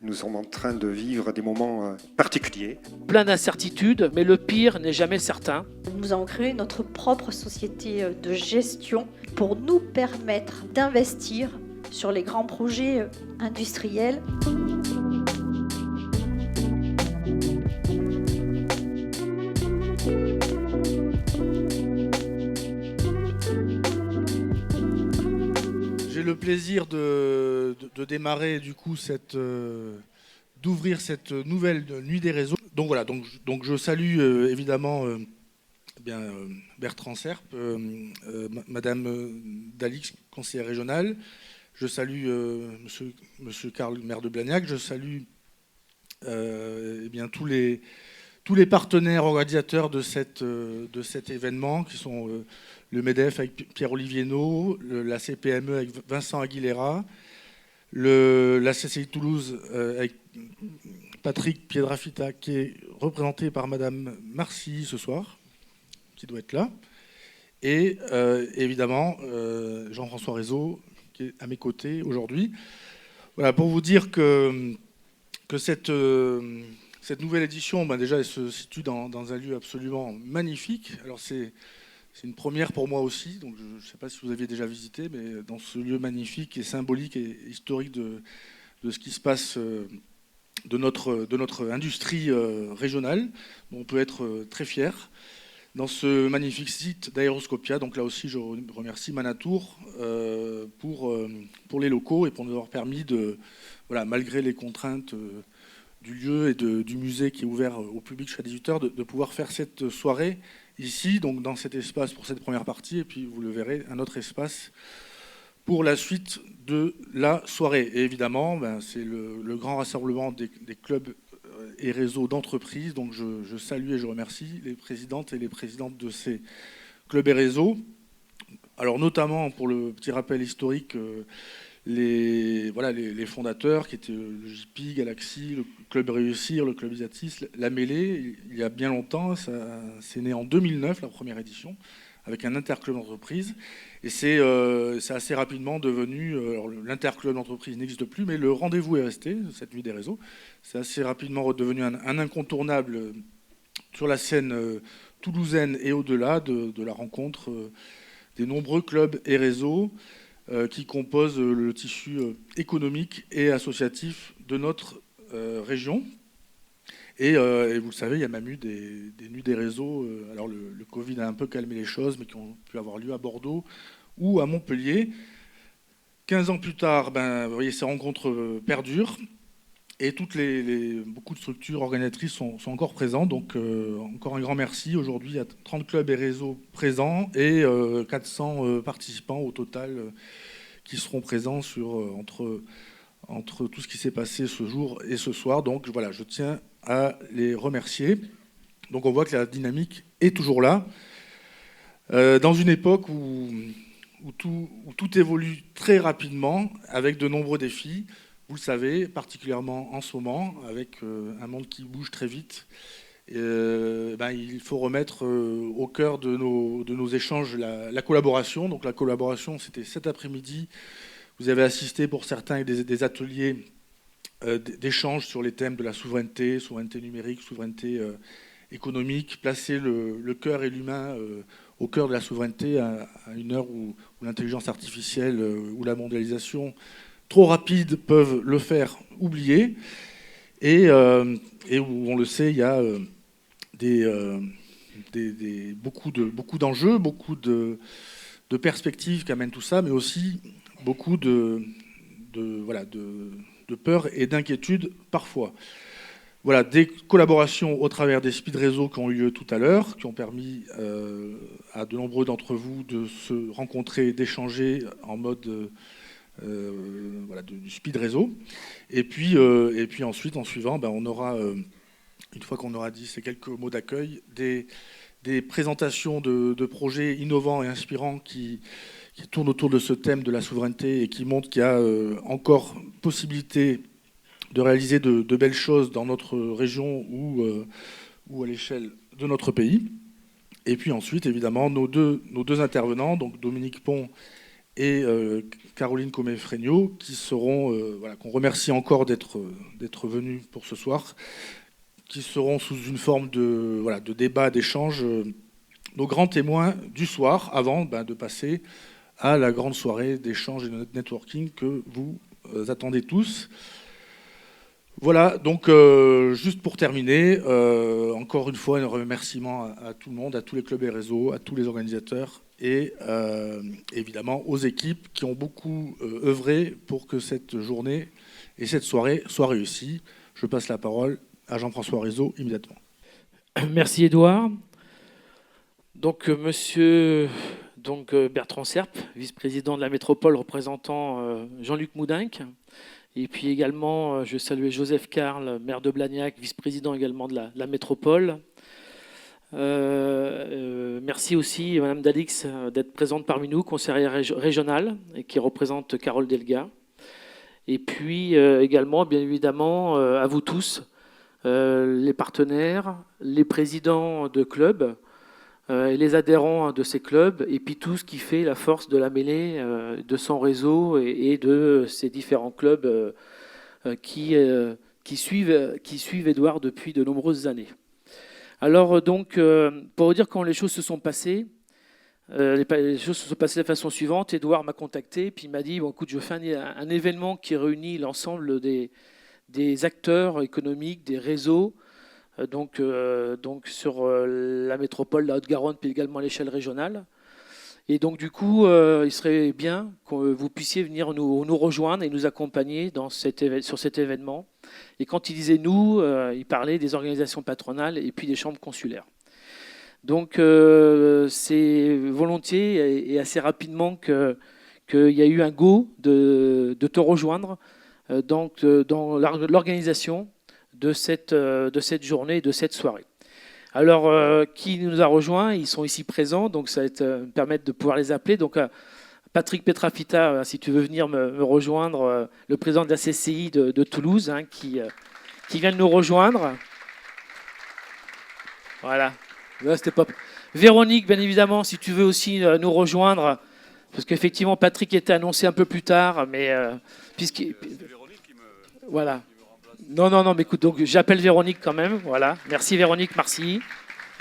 Nous sommes en train de vivre des moments particuliers. Plein d'incertitudes, mais le pire n'est jamais certain. Nous avons créé notre propre société de gestion pour nous permettre d'investir sur les grands projets industriels. J'ai le plaisir de démarrer du coup d'ouvrir cette nouvelle nuit des réseaux. Donc voilà, donc je salue évidemment Bertrand Serpe, Madame Dalix, conseillère régionale. Je salue Monsieur Karl, maire de Blagnac. Je salue tous les partenaires organisateurs de cet événement qui sont le MEDEF avec Pierre-Olivier Naud, la CPME avec Vincent Aguilera, la CCI Toulouse avec Patrick Piedrafita qui est représenté par Madame Marcy ce soir, qui doit être là, et évidemment Jean-François Rézeau qui est à mes côtés aujourd'hui. Voilà, pour vous dire que cette nouvelle édition, déjà, elle se situe dans un lieu absolument magnifique. Alors c'est une première pour moi aussi, donc je ne sais pas si vous aviez déjà visité, mais dans ce lieu magnifique et symbolique et historique de ce qui se passe de notre industrie régionale, dont on peut être très fier. Dans ce magnifique site d'Aéroscopia, donc là aussi je remercie Manatour pour les locaux et pour nous avoir permis malgré les contraintes du lieu et du musée qui est ouvert au public jusqu'à 18h, de pouvoir faire cette soirée ici, donc dans cet espace pour cette première partie, et puis vous le verrez, un autre espace pour la suite de la soirée. Et évidemment, c'est le grand rassemblement des clubs et réseaux d'entreprises, donc je salue et je remercie les présidentes et les présidentes de ces clubs et réseaux. Alors notamment, pour le petit rappel historique, les fondateurs qui étaient le JP, Galaxy, le Club Réussir, le Club Isatis, la Mêlée, il y a bien longtemps, c'est né en 2009, la première édition, avec un interclub d'entreprise. Et c'est assez rapidement devenu, l'interclub d'entreprise n'existe plus, mais le rendez-vous est resté, cette nuit des réseaux. C'est assez rapidement redevenu un incontournable sur la scène toulousaine et au-delà de la rencontre des nombreux clubs et réseaux qui composent le tissu économique et associatif de notre région. Et vous le savez, il y a même eu des nuits des réseaux. Alors le Covid a un peu calmé les choses, mais qui ont pu avoir lieu à Bordeaux ou à Montpellier. 15 ans plus tard, vous voyez, ces rencontres perdurent. Et beaucoup de structures organisatrices sont encore présentes. Donc encore un grand merci. Aujourd'hui, il y a 30 clubs et réseaux présents et 400 participants au total qui seront présents entre tout ce qui s'est passé ce jour et ce soir. Donc voilà, je tiens à les remercier. Donc on voit que la dynamique est toujours là. Dans une époque où tout évolue très rapidement, avec de nombreux défis, vous le savez, particulièrement en ce moment, avec un monde qui bouge très vite. Il faut remettre au cœur de nos échanges la collaboration. Donc la collaboration, c'était cet après-midi. Vous avez assisté pour certains à des ateliers d'échanges sur les thèmes de la souveraineté numérique, souveraineté économique, placer le cœur et l'humain au cœur de la souveraineté à une heure où l'intelligence artificielle ou la mondialisation trop rapide peuvent le faire oublier. Et où, on le sait, il y a beaucoup d'enjeux, beaucoup de perspectives qu'amène tout ça, mais aussi beaucoup de peur et d'inquiétude parfois. Voilà, des collaborations au travers des speed réseaux qui ont eu lieu tout à l'heure, qui ont permis à de nombreux d'entre vous de se rencontrer, d'échanger en mode du speed réseau. Et puis ensuite, en suivant, on aura, une fois qu'on aura dit ces quelques mots d'accueil, des présentations de projets innovants et inspirants qui tournent autour de ce thème de la souveraineté et qui montrent qu'il y a encore possibilité de réaliser de belles choses dans notre région ou à l'échelle de notre pays. Et puis ensuite, évidemment, nos deux intervenants, donc Dominique Pont et Caroline Comé-Fregnaud, qu'on remercie encore d'être venus pour ce soir, qui seront sous une forme de débat, d'échange, nos grands témoins du soir, avant de passer à la grande soirée d'échange et de networking que vous attendez tous. Voilà, donc juste pour terminer, encore une fois, un remerciement à tout le monde, à tous les clubs et réseaux, à tous les organisateurs et évidemment aux équipes qui ont beaucoup œuvré pour que cette journée et cette soirée soient réussies. Je passe la parole à Jean-François Réseau immédiatement. Merci Édouard. Donc monsieur Bertrand Serpe, vice-président de la métropole représentant Jean-Luc Moudinque. Et puis également, je saluais Joseph Carle, maire de Blagnac, vice-président également de la métropole. Merci aussi Madame Dalix d'être présente parmi nous, conseillère régionale, et qui représente Carole Delga. Et puis également, bien évidemment, à vous tous, les partenaires, les présidents de clubs, et les adhérents de ces clubs, et puis tout ce qui fait la force de la mêlée, de son réseau et de ces différents clubs qui suivent Édouard depuis de nombreuses années. Alors donc, pour vous dire comment les choses se sont passées, les choses se sont passées de la façon suivante. Édouard m'a contacté, puis il m'a dit, bon, écoute, je fais un événement qui réunit l'ensemble des acteurs économiques, des réseaux, donc sur la métropole, la Haute-Garonne, puis également à l'échelle régionale. Et donc du coup, il serait bien que vous puissiez venir nous rejoindre et nous accompagner sur cet événement. Et quand il disait nous, il parlait des organisations patronales et puis des chambres consulaires. Donc c'est volontiers et assez rapidement qu'il y a eu un go de te rejoindre dans l'organisation de cette journée, de cette soirée. Alors, qui nous a rejoints? Ils sont ici présents, donc ça va me permettre de pouvoir les appeler. Donc, Patrick Petrafita, si tu veux venir me rejoindre, le président de la CCI de Toulouse, hein, qui vient de nous rejoindre. Voilà. Là, c'était pas... Véronique, bien évidemment, si tu veux aussi nous rejoindre, parce qu'effectivement, Patrick était annoncé un peu plus tard, mais puisqu'il... Voilà. Non, mais écoute, donc j'appelle Véronique quand même, voilà. Merci Véronique, merci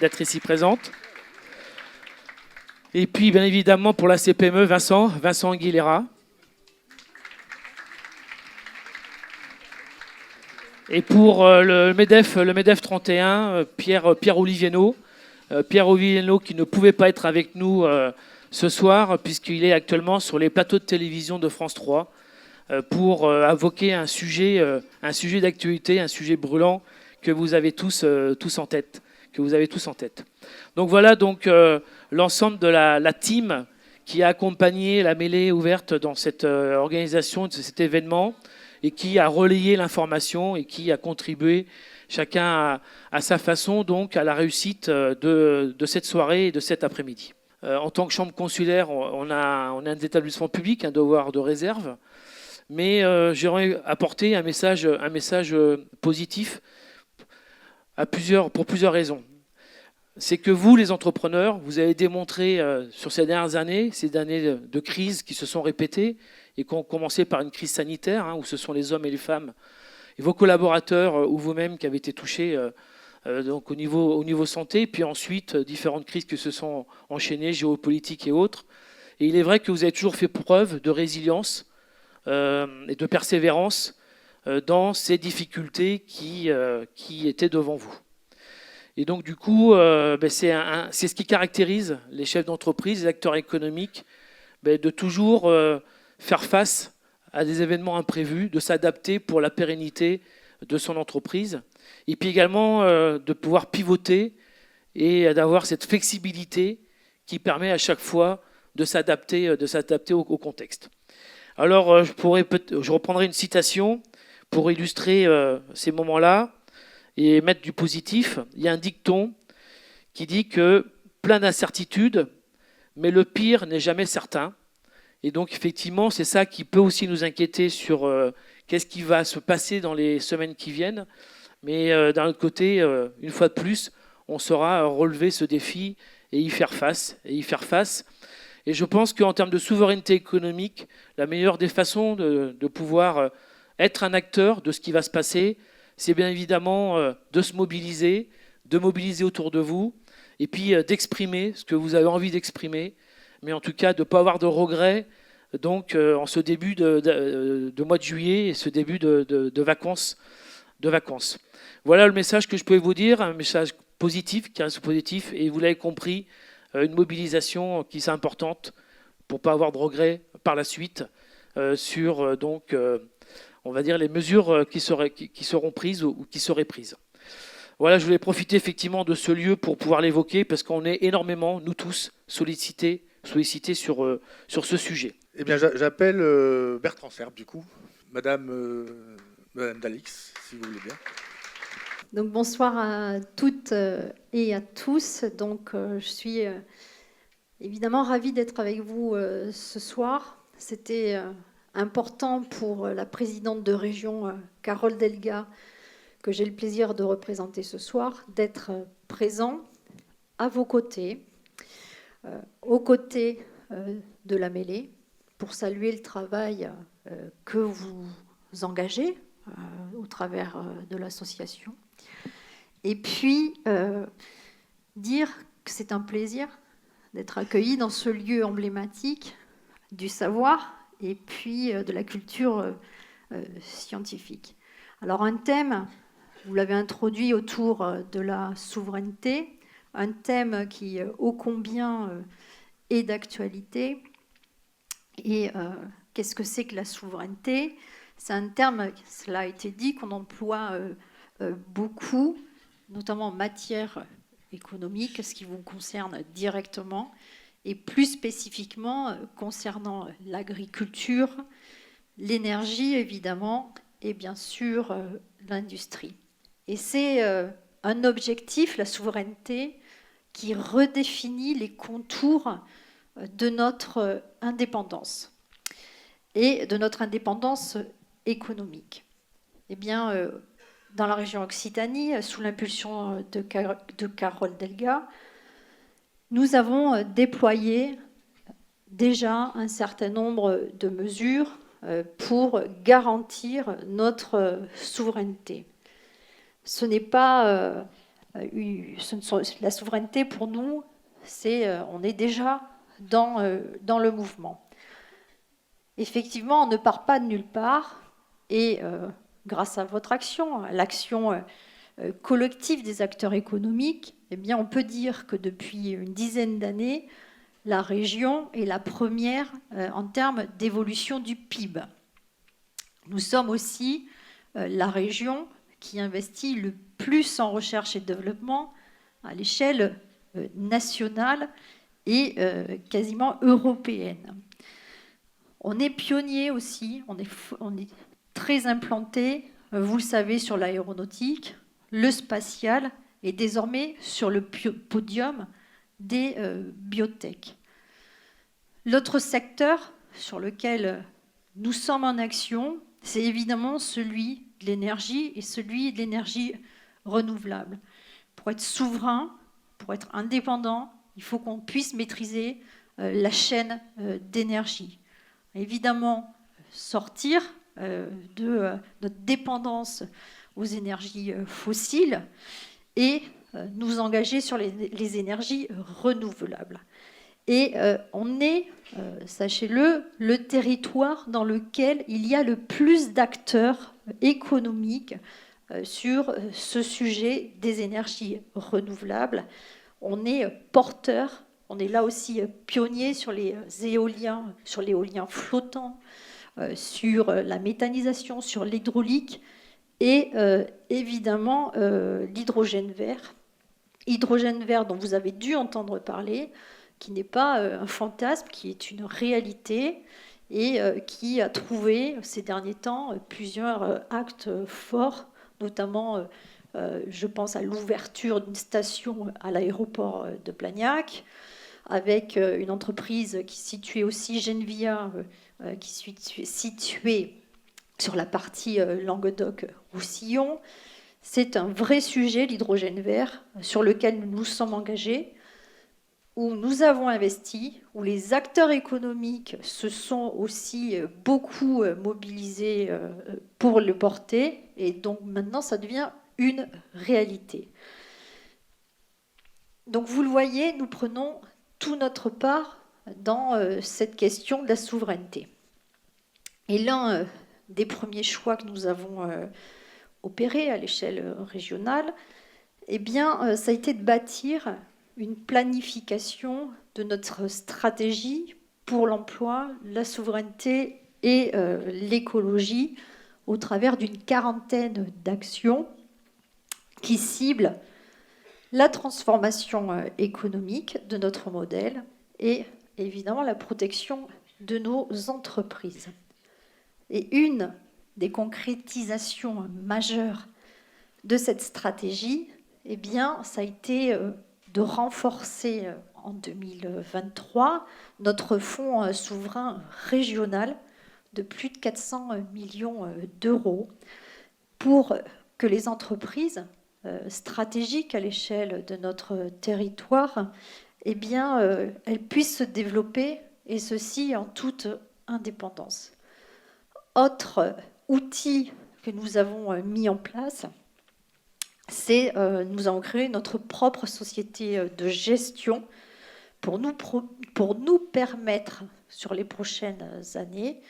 d'être ici présente. Et puis, bien évidemment, pour la CPME, Vincent Aguilera. Et pour le MEDEF 31, Pierre Olivieno. Pierre Olivieno qui ne pouvait pas être avec nous ce soir, puisqu'il est actuellement sur les plateaux de télévision de France 3. Pour invoquer un sujet d'actualité, un sujet brûlant que vous avez tous en tête. Donc voilà l'ensemble de la team qui a accompagné la mêlée ouverte dans cette organisation de cet événement et qui a relayé l'information et qui a contribué chacun à sa façon donc à la réussite de cette soirée et de cet après-midi. En tant que chambre consulaire, on a un établissement public, un devoir de réserve. Mais j'aimerais apporter un message positif pour plusieurs raisons. C'est que vous, les entrepreneurs, vous avez démontré sur ces dernières années, de crise qui se sont répétées et qui ont commencé par une crise sanitaire, hein, où ce sont les hommes et les femmes, et vos collaborateurs ou vous-même qui avez été touchés donc au niveau santé, puis ensuite différentes crises qui se sont enchaînées, géopolitiques et autres. Et il est vrai que vous avez toujours fait preuve de résilience et de persévérance dans ces difficultés qui étaient devant vous. Et donc du coup, c'est ce qui caractérise les chefs d'entreprise, les acteurs économiques, de toujours faire face à des événements imprévus, de s'adapter pour la pérennité de son entreprise, et puis également de pouvoir pivoter et d'avoir cette flexibilité qui permet à chaque fois de s'adapter au contexte. Alors, je reprendrai une citation pour illustrer ces moments-là et mettre du positif. Il y a un dicton qui dit que plein d'incertitudes, mais le pire n'est jamais certain. Et donc, effectivement, c'est ça qui peut aussi nous inquiéter sur qu'est-ce qui va se passer dans les semaines qui viennent. Mais d'un autre côté, une fois de plus, on saura relever ce défi et y faire face. Et je pense qu'en termes de souveraineté économique, la meilleure des façons de pouvoir être un acteur de ce qui va se passer, c'est bien évidemment de se mobiliser, de mobiliser autour de vous, et puis d'exprimer ce que vous avez envie d'exprimer, mais en tout cas de ne pas avoir de regrets donc, en ce début de mois de juillet et ce début de vacances. Voilà le message que je pouvais vous dire, un message positif, qui reste positif, et vous l'avez compris, une mobilisation qui est importante pour ne pas avoir de regrets par la suite sur donc, on va dire les mesures qui seront prises ou qui seraient prises. Voilà, je voulais profiter effectivement de ce lieu pour pouvoir l'évoquer parce qu'on est énormément, nous tous, sollicités sur ce sujet. Eh bien, j'appelle Bertrand Serbe, du coup, Madame Dalix, si vous voulez bien. Donc bonsoir à toutes et à tous. Donc je suis évidemment ravie d'être avec vous ce soir. C'était important pour la présidente de région Carole Delga, que j'ai le plaisir de représenter ce soir, d'être présent à vos côtés, aux côtés de la mêlée, pour saluer le travail que vous engagez au travers de l'association. Et puis, dire que c'est un plaisir d'être accueilli dans ce lieu emblématique du savoir et puis de la culture scientifique. Alors, un thème, vous l'avez introduit autour de la souveraineté, un thème qui, ô combien, est d'actualité. Et qu'est-ce que c'est que la souveraineté ? C'est un terme, cela a été dit, qu'on emploie beaucoup, notamment en matière économique, ce qui vous concerne directement, et plus spécifiquement concernant l'agriculture, l'énergie évidemment, et bien sûr l'industrie. Et c'est un objectif, la souveraineté, qui redéfinit les contours de notre indépendance et de notre indépendance économique. Eh bien, dans la région Occitanie, sous l'impulsion de Carole Delga, nous avons déployé déjà un certain nombre de mesures pour garantir notre souveraineté. Ce n'est pas la souveraineté pour nous, on est déjà dans le mouvement. Effectivement, on ne part pas de nulle part et grâce à votre action, à l'action collective des acteurs économiques, eh bien, on peut dire que depuis une dizaine d'années, la région est la première en termes d'évolution du PIB. Nous sommes aussi la région qui investit le plus en recherche et développement à l'échelle nationale et quasiment européenne. On est pionnier aussi, on est très implanté, vous le savez, sur l'aéronautique, le spatial et désormais sur le podium des biotech. L'autre secteur sur lequel nous sommes en action, c'est évidemment celui de l'énergie et celui de l'énergie renouvelable. Pour être souverain, pour être indépendant, il faut qu'on puisse maîtriser la chaîne d'énergie. Évidemment, sortir de notre dépendance aux énergies fossiles et nous engager sur les énergies renouvelables. Et on est, sachez-le, le territoire dans lequel il y a le plus d'acteurs économiques sur ce sujet des énergies renouvelables. On est porteur, on est là aussi pionnier sur les éoliens, sur l'éolien flottant, sur la méthanisation, sur l'hydraulique et évidemment l'hydrogène vert. Hydrogène vert dont vous avez dû entendre parler, qui n'est pas un fantasme, qui est une réalité et qui a trouvé ces derniers temps plusieurs actes forts, notamment je pense à l'ouverture d'une station à l'aéroport de Blagnac, avec une entreprise qui est située aussi, Genvia, qui est située sur la partie Languedoc-Roussillon. C'est un vrai sujet, l'hydrogène vert, sur lequel nous nous sommes engagés. où nous avons investi, où les acteurs économiques se sont aussi beaucoup mobilisés pour le porter, et donc maintenant ça devient une réalité. Donc vous le voyez, nous prenons tout notre part dans cette question de la souveraineté. Et l'un des premiers choix que nous avons opérés à l'échelle régionale, eh bien, ça a été de bâtir une planification de notre stratégie pour l'emploi, la souveraineté et l'écologie au travers d'une quarantaine d'actions qui ciblent la transformation économique de notre modèle et évidemment la protection de nos entreprises. Et une des concrétisations majeures de cette stratégie, eh bien, ça a été de renforcer en 2023 notre fonds souverain régional de plus de 400 millions d'euros pour que les entreprises stratégiques à l'échelle de notre territoire, eh bien, elles puissent se développer, et ceci en toute indépendance. Autre outil que nous avons mis en place, c'est nous avons créé notre propre société de gestion pour nous permettre sur les prochaines années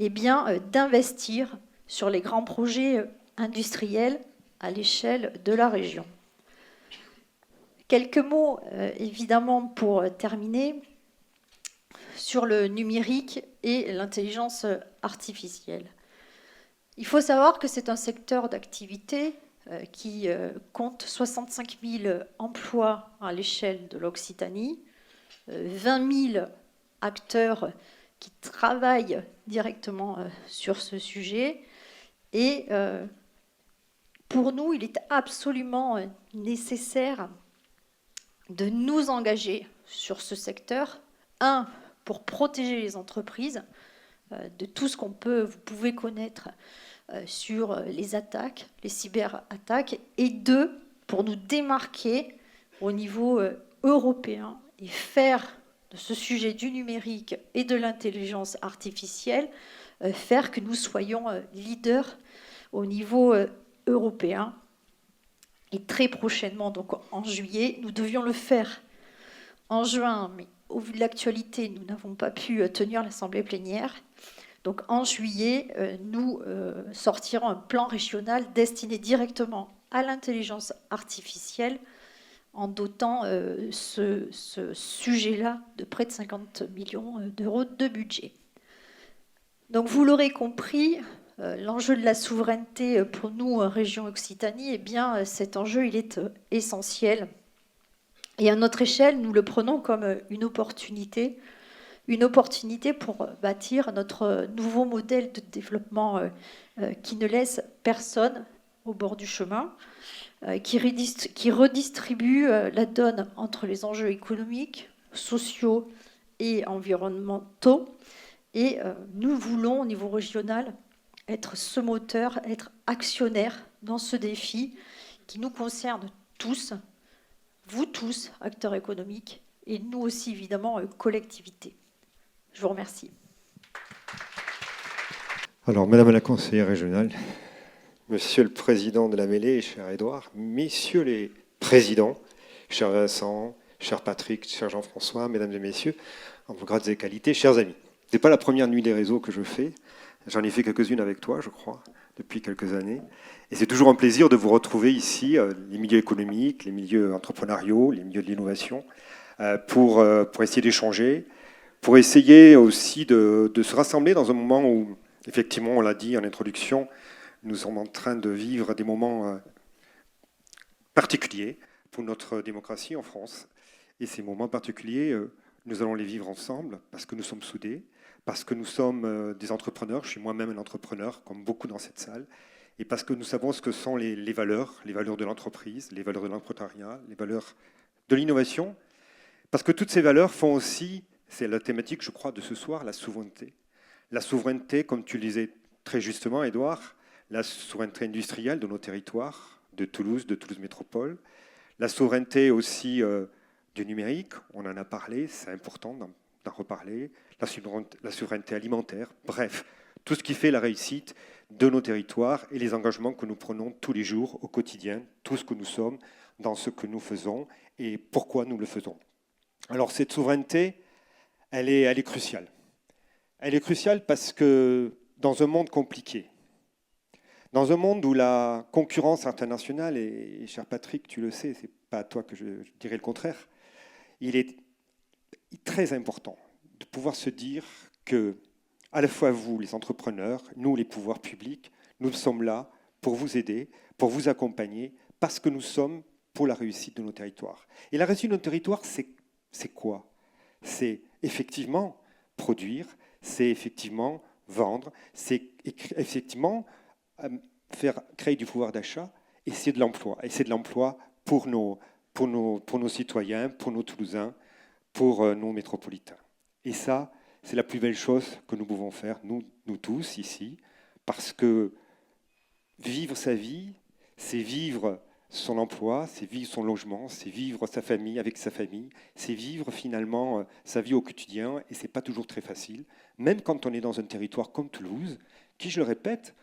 eh bien, d'investir sur les grands projets industriels à l'échelle de la région. Quelques mots évidemment pour terminer sur le numérique et l'intelligence artificielle. Il faut savoir que c'est un secteur d'activité qui compte 65 000 emplois à l'échelle de l'Occitanie, 20 000 acteurs qui travaillent directement sur ce sujet. Et pour nous, il est absolument nécessaire de nous engager sur ce secteur. Un, pour protéger les entreprises de tout ce vous pouvez connaître sur les attaques, les cyberattaques, et deux, pour nous démarquer au niveau européen et faire de ce sujet du numérique et de l'intelligence artificielle, faire que nous soyons leaders au niveau européen. Et très prochainement, donc en juillet, nous devions le faire en juin, mais au vu de l'actualité, nous n'avons pas pu tenir l'assemblée plénière. Donc en juillet, nous sortirons un plan régional destiné directement à l'intelligence artificielle en dotant ce sujet-là de près de 50 millions d'euros de budget. Donc vous l'aurez compris, l'enjeu de la souveraineté pour nous, région Occitanie, eh bien, cet enjeu il est essentiel. Et à notre échelle, nous le prenons comme une opportunité pour bâtir notre nouveau modèle de développement qui ne laisse personne au bord du chemin, qui redistribue la donne entre les enjeux économiques, sociaux et environnementaux. Et nous voulons, au niveau régional, être ce moteur, être actionnaire dans ce défi qui nous concerne tous, vous tous, acteurs économiques, et nous aussi, évidemment, collectivités. Je vous remercie. Alors, Madame la conseillère régionale, Monsieur le Président de la mêlée, cher Édouard, Messieurs les Présidents, cher Vincent, cher Patrick, cher Jean-François, Mesdames et Messieurs, en vos grades et qualités, chers amis. Ce n'est pas la première nuit des réseaux que je fais. J'en ai fait quelques-unes avec toi, je crois, depuis quelques années. Et c'est toujours un plaisir de vous retrouver ici, les milieux économiques, les milieux entrepreneuriaux, les milieux de l'innovation, pour essayer d'échanger, pour essayer aussi de se rassembler dans un moment où, effectivement, on l'a dit en introduction, nous sommes en train de vivre des moments particuliers pour notre démocratie en France. Et ces moments particuliers, nous allons les vivre ensemble parce que nous sommes soudés, parce que nous sommes des entrepreneurs. Je suis moi-même un entrepreneur, comme beaucoup dans cette salle, et parce que nous savons ce que sont les valeurs de l'entreprise, les valeurs de l'entrepreneuriat, les valeurs de l'innovation, parce que toutes ces valeurs font aussi, c'est la thématique, je crois, de ce soir, la souveraineté. La souveraineté, comme tu le disais très justement, Édouard, la souveraineté industrielle de nos territoires, de Toulouse Métropole, la souveraineté aussi du numérique, on en a parlé, c'est important d'en reparler, la souveraineté alimentaire, bref, tout ce qui fait la réussite de nos territoires et les engagements que nous prenons tous les jours, au quotidien, tout ce que nous sommes, dans ce que nous faisons et pourquoi nous le faisons. Alors cette souveraineté, elle est cruciale. Elle est cruciale parce que dans un monde compliqué, dans un monde où la concurrence internationale, et cher Patrick, tu le sais, c'est pas à toi que je dirais le contraire, il est très important de pouvoir se dire que, à la fois vous, les entrepreneurs, nous, les pouvoirs publics, nous sommes là pour vous aider, pour vous accompagner, parce que nous sommes pour la réussite de nos territoires. Et la réussite de nos territoires, c'est quoi? C'est effectivement produire, c'est effectivement vendre, c'est effectivement faire créer du pouvoir d'achat, et c'est de l'emploi. Et c'est de l'emploi pour nos citoyens, pour nos Toulousains, pour nos métropolitains. Et ça, c'est la plus belle chose que nous pouvons faire, nous tous ici, parce que vivre sa vie, c'est vivre son emploi, c'est vivre son logement, c'est vivre sa famille avec sa famille, c'est vivre finalement sa vie au quotidien, et c'est pas toujours très facile, même quand on est dans un territoire comme Toulouse, qui, je le répète,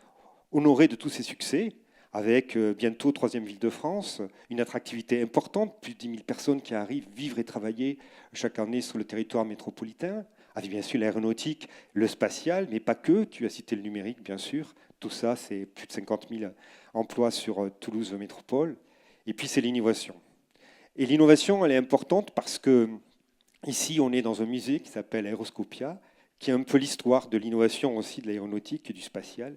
honoré de tous ses succès, avec bientôt 3e ville de France, une attractivité importante, plus de 10 000 personnes qui arrivent vivre et travailler chaque année sur le territoire métropolitain, avec bien sûr l'aéronautique, le spatial, mais pas que, tu as cité le numérique bien sûr, tout ça c'est plus de 50 000 emplois sur Toulouse Métropole, et puis c'est l'innovation. Et l'innovation elle est importante parce que ici on est dans un musée qui s'appelle Aeroscopia, qui est un peu l'histoire de l'innovation aussi de l'aéronautique et du spatial,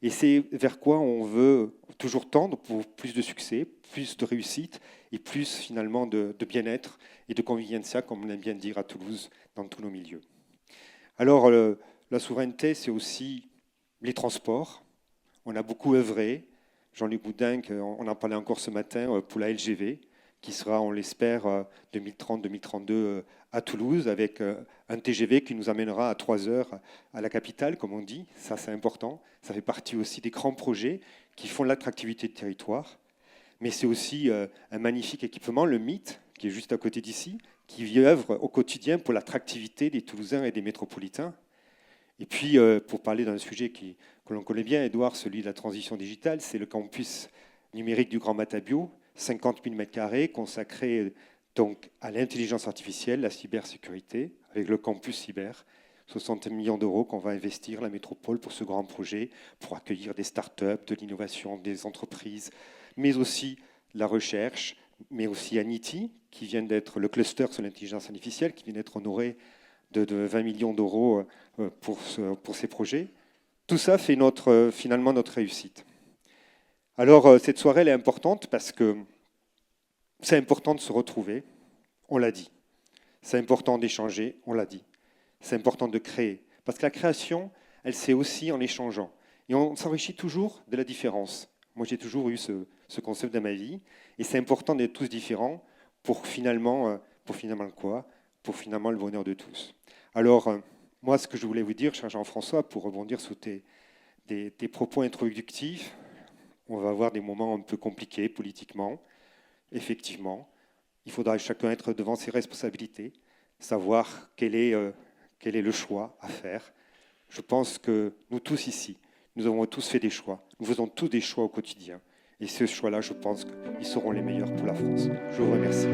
et c'est vers quoi on veut toujours tendre pour plus de succès, plus de réussite et plus finalement de bien-être et de convivialité, comme on aime bien dire à Toulouse, dans tous nos milieux. Alors la souveraineté, c'est aussi les transports. On a beaucoup œuvré. Jean-Luc Boudin, on en parlait encore ce matin, pour la LGV, qui sera, on l'espère, 2030-2032 à Toulouse, avec un TGV qui nous amènera à 3 heures à la capitale, comme on dit. Ça, c'est important. Ça fait partie aussi des grands projets qui font l'attractivité du territoire. Mais c'est aussi un magnifique équipement, le MIT, qui est juste à côté d'ici, qui œuvre au quotidien pour l'attractivité des Toulousains et des métropolitains. Et puis, pour parler d'un sujet que l'on connaît bien, Édouard, celui de la transition digitale, c'est le campus numérique du Grand Matabio, 50 000 m² consacrés donc à l'intelligence artificielle, la cybersécurité, avec le campus cyber, 60 millions d'euros qu'on va investir la métropole pour ce grand projet, pour accueillir des startups, de l'innovation, des entreprises, mais aussi la recherche, mais aussi Anity, qui vient d'être le cluster sur l'intelligence artificielle, qui vient d'être honoré de 20 millions d'euros pour ces projets. Tout ça fait finalement notre réussite. Alors, cette soirée, elle est importante parce que c'est important de se retrouver, on l'a dit. C'est important d'échanger, on l'a dit. C'est important de créer. Parce que la création, elle se fait aussi en échangeant. Et on s'enrichit toujours de la différence. Moi, j'ai toujours eu ce concept dans ma vie. Et c'est important d'être tous différents pour finalement quoi? Pour finalement le bonheur de tous. Alors, moi, ce que je voulais vous dire, cher Jean-François, pour rebondir sur tes propos introductifs, on va avoir des moments un peu compliqués politiquement. Effectivement, il faudra chacun être devant ses responsabilités, savoir quel est le choix à faire. Je pense que nous tous ici, nous avons tous fait des choix. Nous faisons tous des choix au quotidien. Et ces choix-là, je pense qu'ils seront les meilleurs pour la France. Je vous remercie.